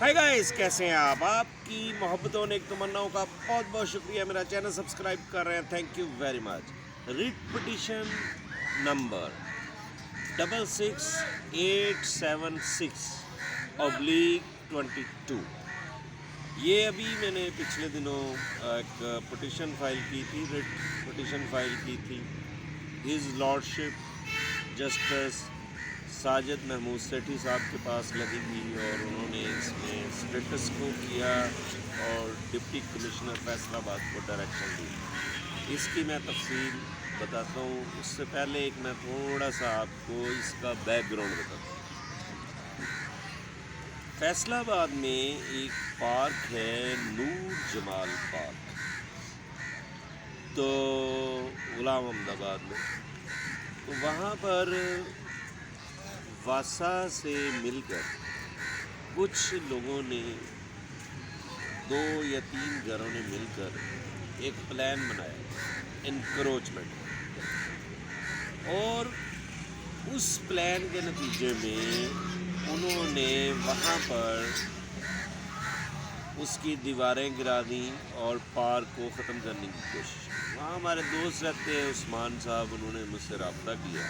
Hi guys, कैसे हैं आप की मोहब्बतों ने एक तमन्नाओं का बहुत बहुत शुक्रिया। मेरा चैनल सब्सक्राइब कर रहे हैं, thank you very much. Writ petition number 66876/22। ये अभी मैंने पिछले दिनों एक पिटिशन फाइल की थी, रिट पिटिशन फाइल की थी। His lordship justice Sajid Mahmood Sethi साहब के पास लगी थी और उन्होंने इसमें स्टेटस को किया और डिप्टी कमिश्नर फैसलाबाद को डायरेक्शन दी। इसकी मैं तफसील बताता हूँ। उससे पहले एक मैं थोड़ा सा आपको इसका बैकग्राउंड बताता हूँ। फैसलाबाद में एक पार्क है, नूर जमाल पार्क, तो गुलाम अहमदाबाद में। तो वहाँ पर वासा से मिलकर कुछ लोगों ने, 2 या 3 घरों ने मिलकर एक प्लान बनाया एनक्रोचमेंट, और उस प्लान के नतीजे में उन्होंने वहाँ पर उसकी दीवारें गिरा दी और पार्क को ख़त्म करने की कोशिश की। वहाँ हमारे दोस्त रहते हैं उस्मान साहब, उन्होंने मुझसे रब्ता किया।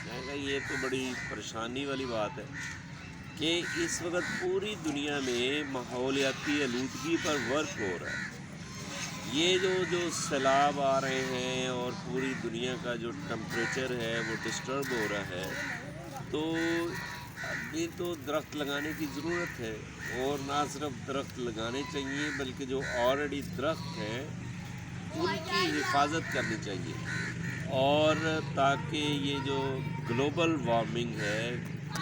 मैं कहा ये तो बड़ी परेशानी वाली बात है कि इस वक्त पूरी दुनिया में माहौलियाती आलूदगी पर वर्क हो रहा है। ये जो सैलाब आ रहे हैं और पूरी दुनिया का जो टेम्परेचर है वो डिस्टर्ब हो रहा है, तो अभी तो दरख्त लगाने की ज़रूरत है। और ना सिर्फ दरख्त लगाने चाहिए बल्कि जो ऑलरेडी दरख्त हैं उनकी हिफाजत करनी चाहिए, और ताकि ये जो ग्लोबल वार्मिंग है,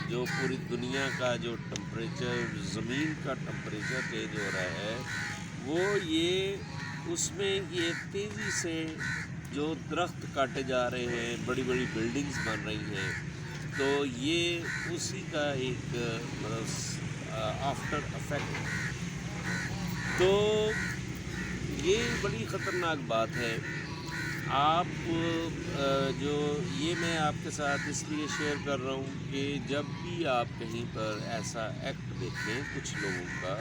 जो पूरी दुनिया का जो टेम्परेचर, ज़मीन का टेम्परेचर चेंज हो रहा है, वो ये उसमें ये तेज़ी से जो दरख्त काटे जा रहे हैं, बड़ी बड़ी बिल्डिंग्स बन रही हैं, तो ये उसी का एक मतलब आफ्टर इफेक्ट। तो ये बड़ी ख़तरनाक बात है। आप जो ये मैं आपके साथ इसलिए शेयर कर रहा हूँ कि जब भी आप कहीं पर ऐसा एक्ट देखें कुछ लोगों का,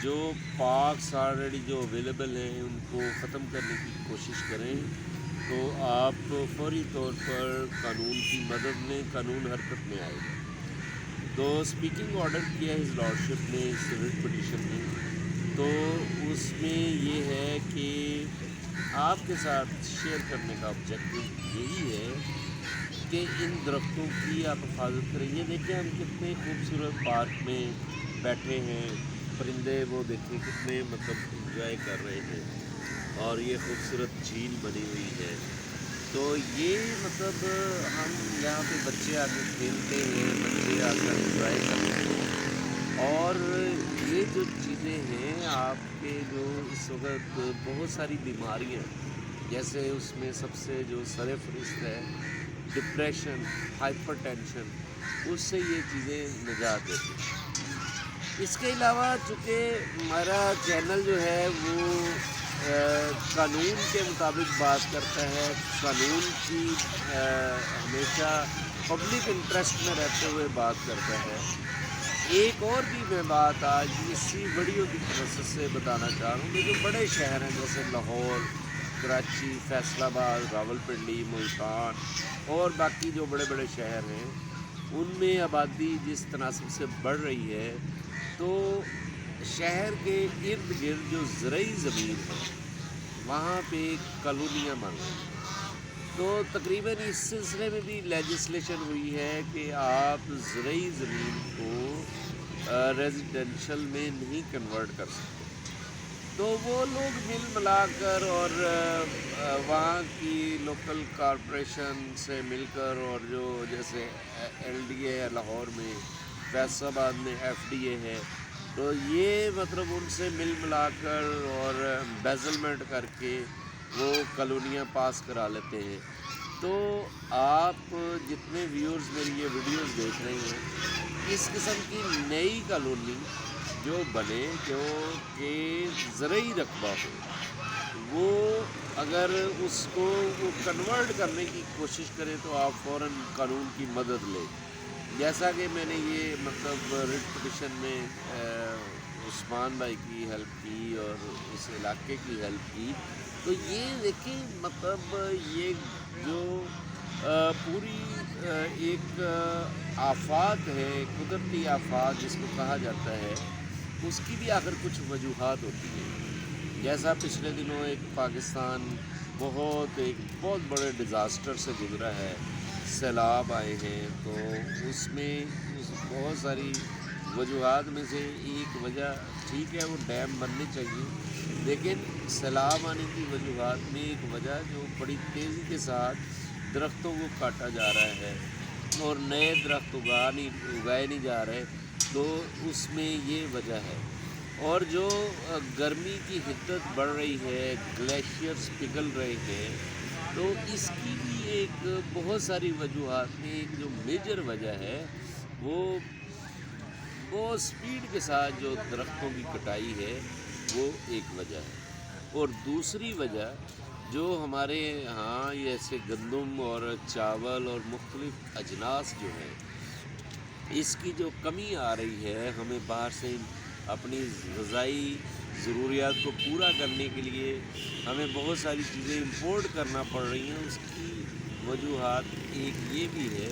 जो पार्क्स ऑलरेडी जो अवेलेबल हैं उनको ख़त्म करने की कोशिश करें, तो आप फौरी तौर पर कानून की मदद लें, कानून हरकत में आएगा। तो स्पीकिंग ऑर्डर किया हिज लॉर्डशिप ने इस रिट पिटिशन में, तो उसमें ये है कि आपके साथ शेयर करने का ऑब्जेक्टिव यही है कि इन दरख्तों की आप हिफाजत करें। ये देखें हम कितने खूबसूरत पार्क में बैठे हैं, परिंदे वो देखें कितने मतलब इंजॉय कर रहे हैं, और ये खूबसूरत झील बनी हुई है। तो ये मतलब हम यहाँ पे बच्चे आकर खेलते हैं, बच्चे आकर इंजॉय करते हैं, और ये जो चीज़ें हैं आपके जो इस वक्त बहुत सारी बीमारियाँ, जैसे उसमें सबसे जो सरफ़हरिस्त है डिप्रेशन, हाइपरटेंशन, उससे ये चीज़ें निजात देती हैं। इसके अलावा चूँकि हमारा चैनल जो है वो कानून के मुताबिक बात करता है, कानून की हमेशा पब्लिक इंटरेस्ट में रहते हुए बात करता है। एक और भी मैं बात आज इसी वीडियो की प्रोसेस से बताना चाह रहा हूँ कि जो बड़े शहर हैं जैसे लाहौर, कराची, फैसलाबाद, रावलपिंडी, मुल्तान और बाकी जो बड़े बड़े शहर हैं, उनमें आबादी जिस तनासब से बढ़ रही है, तो शहर के इर्द गिर्द जो ज़रई ज़मीन है वहाँ पे कॉलोनियाँ बन रही हैं। तो तकरीबन इस सिलसिले में भी लेजिस्लेशन हुई है कि आप ज़रई ज़मीन को रेजिडेंशल में नहीं कन्वर्ट कर सकते। तो वो लोग मिल मिलाकर और वहाँ की लोकल कॉरपोरेशन से मिलकर, और जो जैसे LDA है लाहौर में, फैसलाबाद में FDA है, तो ये मतलब उनसे मिल मिलाकर और बेजलमेंट करके वो कॉलोनियाँ पास करा लेते हैं। तो आप जितने व्यूअर्स मेरी ये वीडियोस देख रहे हैं, इस किस्म की नई कॉलोनी जो बने, जो कि ज़रई रकबा हो, वो अगर उसको वो कन्वर्ट करने की कोशिश करें तो आप फ़ौरन कानून की मदद लें। جیسا کہ میں نے یہ مطلب ریٹ پٹیشن میں عثمان بھائی کی ہیلپ کی اور اس علاقے کی ہیلپ کی، تو یہ دیکھیں مطلب یہ جو پوری ایک آفات ہے، قدرتی آفات جس کو کہا جاتا ہے، اس کی بھی آخر کچھ وجوہات ہوتی ہیں۔ جیسا پچھلے دنوں ایک پاکستان ایک بہت بڑے ڈیزاسٹر سے گزرا ہے، سیلاب آئے ہیں، تو اس میں بہت ساری وجوہات میں سے ایک وجہ ٹھیک ہے وہ ڈیم بننے چاہیے، لیکن سیلاب آنے کی وجوہات میں ایک وجہ جو بڑی تیزی کے ساتھ درختوں کو کاٹا جا رہا ہے اور نئے درخت اگائے نہیں جا رہے، تو اس میں یہ وجہ ہے۔ اور جو گرمی کی حدت بڑھ رہی ہے، گلیشیئرز پگھل رہے ہیں، تو اس کی بھی ایک بہت ساری وجوہات میں ایک جو میجر وجہ ہے وہ سپیڈ کے ساتھ جو درختوں کی کٹائی ہے، وہ ایک وجہ ہے۔ اور دوسری وجہ جو ہمارے ہاں یہ ایسے گندم اور چاول اور مختلف اجناس جو ہیں، اس کی جو کمی آ رہی ہے، ہمیں باہر سے اپنی غذائی ضروریات کو پورا کرنے کے لیے ہمیں بہت ساری چیزیں امپورٹ کرنا پڑ رہی ہیں۔ اس کی وجوہات ایک یہ بھی ہے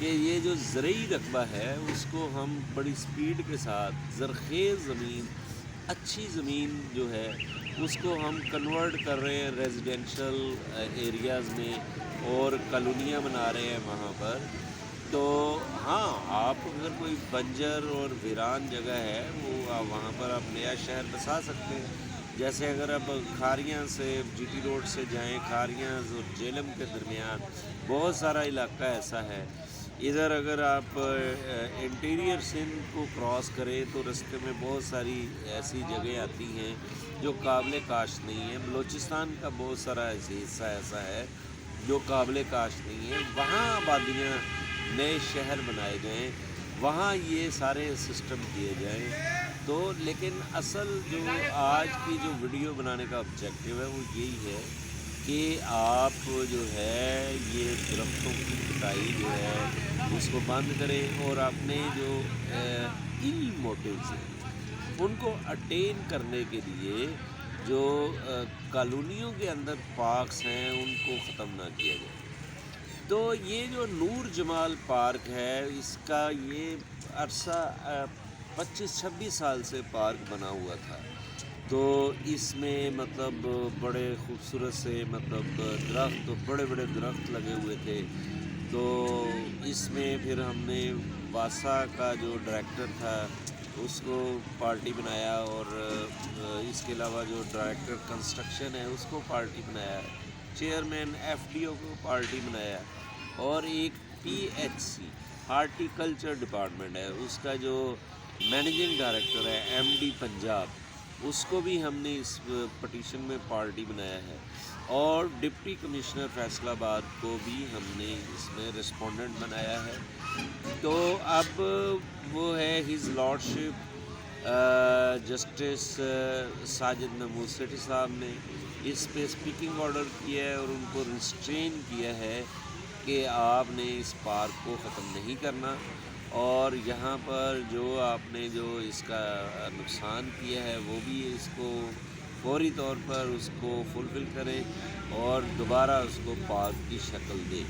کہ یہ جو زرعی رقبہ ہے اس کو ہم بڑی سپیڈ کے ساتھ زرخیز زمین، اچھی زمین جو ہے اس کو ہم کنورٹ کر رہے ہیں ریزیڈینشل ایریاز میں اور کالونیاں بنا رہے ہیں وہاں پر۔ تو ہاں، آپ اگر کوئی بنجر اور ویران جگہ ہے وہ وہاں پر آپ نیا شہر بسا سکتے ہیں۔ جیسے اگر آپ کھاریاں سے جی ٹی روڈ سے جائیں، کھاریاں اور جیلم کے درمیان بہت سارا علاقہ ایسا ہے۔ ادھر اگر آپ انٹیریئر سندھ کو کراس کریں تو رستے میں بہت ساری ایسی جگہیں آتی ہیں جو قابل کاشت نہیں ہیں۔ بلوچستان کا بہت سارا ایسی حصہ ایسا ہے جو قابل کاشت نہیں ہے، وہاں آبادیاں، نئے شہر بنائے جائیں، وہاں یہ سارے سسٹم کیے جائیں۔ تو لیکن اصل جو آج کی جو ویڈیو بنانے کا آبجیکٹیو ہے وہ یہی ہے کہ آپ جو ہے یہ درختوں کی کٹائی جو ہے اس کو بند کریں، اور اپنے جو ایل موٹیوز ہیں ان کو اٹین کرنے کے لیے جو کالونیوں کے اندر پارکس ہیں ان کو ختم نہ کیا جائے۔ تو یہ جو نور جمال پارک ہے، اس کا یہ عرصہ 25-26 سال سے پارک بنا ہوا تھا، تو اس میں مطلب بڑے خوبصورت سے مطلب درخت، بڑے بڑے درخت لگے ہوئے تھے۔ تو اس میں پھر ہم نے واسا کا جو ڈائریکٹر تھا اس کو پارٹی بنایا، اور اس کے علاوہ جو ڈائریکٹر کنسٹرکشن ہے اس کو پارٹی بنایا، چیئرمین ایف ڈی او کو پارٹی بنایا، اور ایک P H C horticulture department ہے اس کا جو مینیجنگ ڈائریکٹر ہے ایم ڈی پنجاب، اس کو بھی ہم نے اس پٹیشن میں پارٹی بنایا ہے، اور ڈپٹی کمشنر فیصل آباد کو بھی ہم نے اس میں رسپونڈنٹ بنایا ہے۔ تو اب وہ ہے ہز لارڈشپ جسٹس ساجد محمود سیٹھی صاحب نے اس پہ اسپیکنگ آرڈر کیا ہے اور ان کو ریسٹرین کیا ہے کہ آپ نے اس پارک کو ختم نہیں کرنا، اور یہاں پر جو آپ نے جو اس کا نقصان کیا ہے وہ بھی اس کو فوری طور پر اس کو فلفل کریں اور دوبارہ اس کو پارک کی شکل دیں۔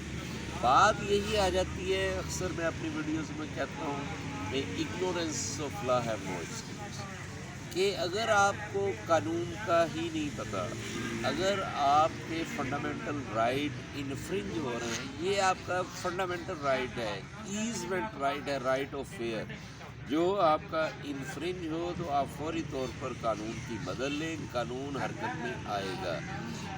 بات یہی آ جاتی ہے، اکثر میں اپنی ویڈیوز میں کہتا ہوں کہ ignorance of law have no excuse, کہ اگر آپ کو قانون کا ہی نہیں پتہ، اگر آپ کے فنڈامنٹل رائٹ انفرنج ہو رہے ہیں، یہ آپ کا فنڈامنٹل رائٹ ہے، ایزمنٹ رائٹ ہے، رائٹ آف فیئر، جو آپ کا انفرنج ہو تو آپ فوری طور پر قانون کی مدد لیں، قانون حرکت میں آئے گا۔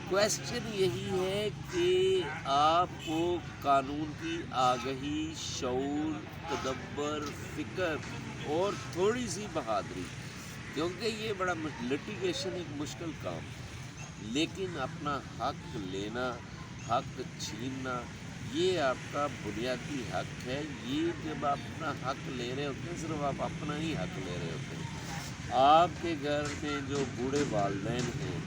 کویسچن یہی ہے کہ آپ کو قانون کی آگہی، شعور، تدبر، فکر اور تھوڑی سی بہادری، کیونکہ یہ بڑا لٹیگیشن ایک مشکل کام ہے، لیکن اپنا حق لینا، حق چھیننا، یہ آپ کا بنیادی حق ہے۔ یہ جب آپ اپنا حق لے رہے ہوتے ہیں صرف آپ اپنا ہی حق لے رہے ہوتے ہیں۔ آپ کے گھر میں جو بوڑھے والدین ہیں،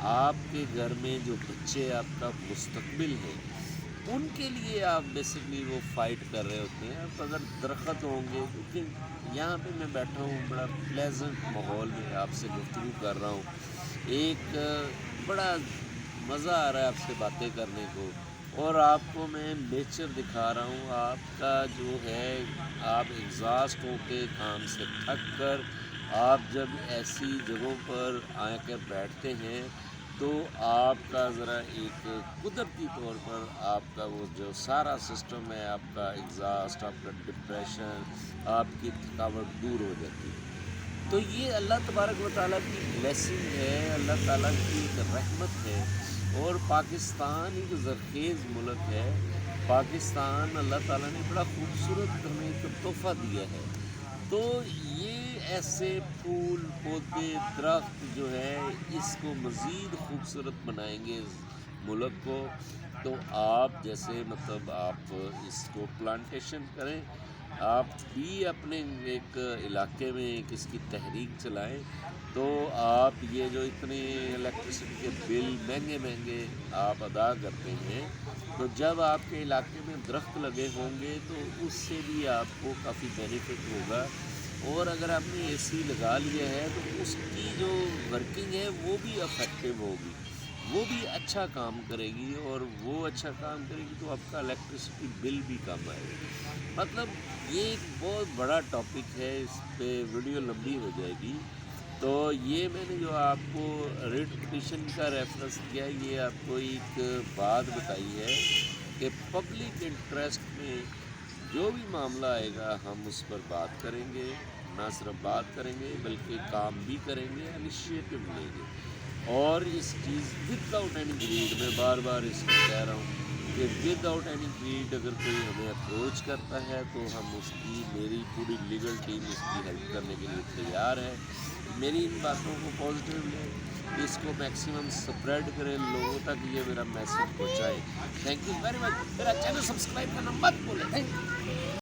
آپ کے گھر میں جو بچے آپ کا مستقبل ہیں، उनके लिए आप बेसिकली वो फाइट कर रहे होते हैं। अब अगर दरख्त होंगे, क्योंकि यहाँ पे मैं बैठा हूँ बड़ा प्लेजेंट माहौल में आपसे गुफ्तगू कर रहा हूँ, एक बड़ा मज़ा आ रहा है आपसे बातें करने को, और आपको मैं नेचर दिखा रहा हूँ। आपका जो है, आप एग्जॉस्ट होके काम से थक कर आप जब ऐसी जगहों पर आकर बैठते हैं तो आपका ज़रा एक कुदरती तौर पर आपका वो जो सारा सिस्टम है, आपका एग्जॉस्ट, आपका डिप्रेशन, आपकी थकावट दूर हो जाती है। तो ये अल्लाह तबारक व तआला की ब्लेसिंग है, अल्लाह ताला की एक रहमत है। और पाकिस्तान एक ज़रख़ेज़ मुल्क है। पाकिस्तान अल्लाह ताला ने बड़ा खूबसूरत हमें एक तोहफ़ा दिया है। तो ये ऐसे फूल पौधे दरख्त जो है इसको मज़ीद खूबसूरत बनाएंगे इस मुल्क को। तो आप जैसे मतलब आप इसको प्लांटेशन करें, आप भी अपने एक इलाके में एक इसकी तहरीक चलाएं, तो आप ये जो इतने इलेक्ट्रिसिटी के बिल महंगे महंगे आप अदा करते हैं, तो जब आपके इलाके में दरख्त लगे होंगे तो उससे भी आपको काफ़ी बेनिफिट होगा। और अगर आपने एसी लगा लिया है तो उसकी जो वर्किंग है वो भी इफ़ेक्टिव होगी, वो भी अच्छा काम करेगी, और वो अच्छा काम करेगी तो आपका इलेक्ट्रिसिटी बिल भी कम आएगा। मतलब ये एक बहुत बड़ा टॉपिक है, इस पे वीडियो लंबी हो जाएगी। तो ये मैंने जो आपको रिट पिटिशन का रेफरेंस किया, ये आपको एक बात बताई है कि पब्लिक इंटरेस्ट में जो भी मामला आएगा हम उस पर बात करेंगे, ना सिर्फ बात करेंगे बल्कि काम भी करेंगे, इनिशिएटिव लेंगे। और इस चीज़ विदाउट एनी ग्रीड, मैं बार बार इसको कह रहा हूँ कि विदाउट एनी ग्रीड अगर कोई हमें अप्रोच करता है तो हम उसकी, मेरी पूरी लीगल टीम उसकी हेल्प करने के लिए तैयार है। मेरी इन बातों को पॉजिटिव लें, इसको मैक्सिमम स्प्रेड करें, लोगों तक ये मेरा मैसेज पहुँचाएँ। Thank you very much. मेरा चैनल सब्सक्राइब करना मत भूलें। Thank you.